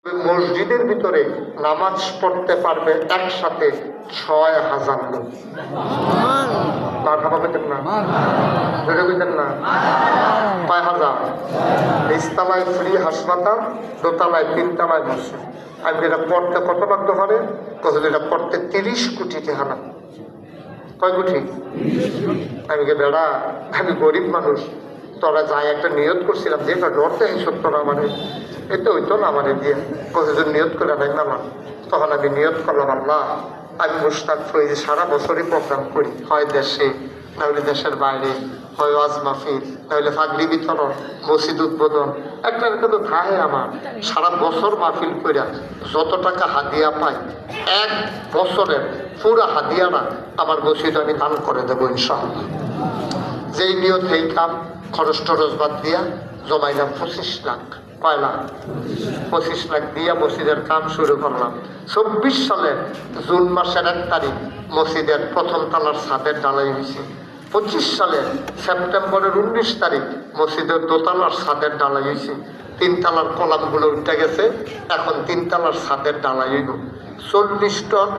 মসজিদের ভিতরে নামাজ পড়তে পারবে একসাথে ৬,০০০ লোক। মারহাবা পেতেন না, জোরে পেতেন না, কয় হাজার? নিচতলায় ফ্রি হাসপাতাল, দোতলায় ৩তলায় মসজিদ। আমি যেটা পড়তে কত লাগতে পারে, কত যেটা পড়তে ৩০ কোটি টাকা না। কয় কোটি? আমি কে বেড়া, আমি গরিব মানুষ, তোরা যাই একটা নিয়ত করছিলাম যে ডরতে সত্তর আমারে এতে হইতো না আমারে দিয়ে কতজন নিয়ত করে নাই না। তখন আমি নিয়ত করলাম, আল্লাহ আমি মুশতাক ফৈজি সারা বছরই প্রোগ্রাম করি, হয় দেশে নাহলে দেশের বাইরে, হয় ওয়াজ মাহফিল, নাহলে ফাগরি বিতরণ, মসজিদ উদ্বোধন, একটা একটা তো থাকে আমার। সারা বছর মাহফিল কইরা যত টাকা হাদিয়া পাই, এক বছরের পুরা হাদিয়াটা আমার মসজিদ আমি দান করে দেবো ইনশাআল্লাহ। যেই নিয়ত এই কাম খরচ টরচ বাদ দিয়া জমাইলাম 25 লাখ। কয় লাখ? 25 লাখ দিয়া মসজিদের কাম শুরু করলাম। 24 সালের জুন মাসের 1 তারিখ মসজিদের প্রথম তলার ছাদের ঢালাই হয়েছে। 25 সালের সেপ্টেম্বরের 19 তারিখ মসজিদের দোতলার ছাদের ঢালাই হয়েছে। 3 তলার কলামগুলো উঠে গেছে, এখন 3 তলার ছাদের ঢালাই হইব। 40 টন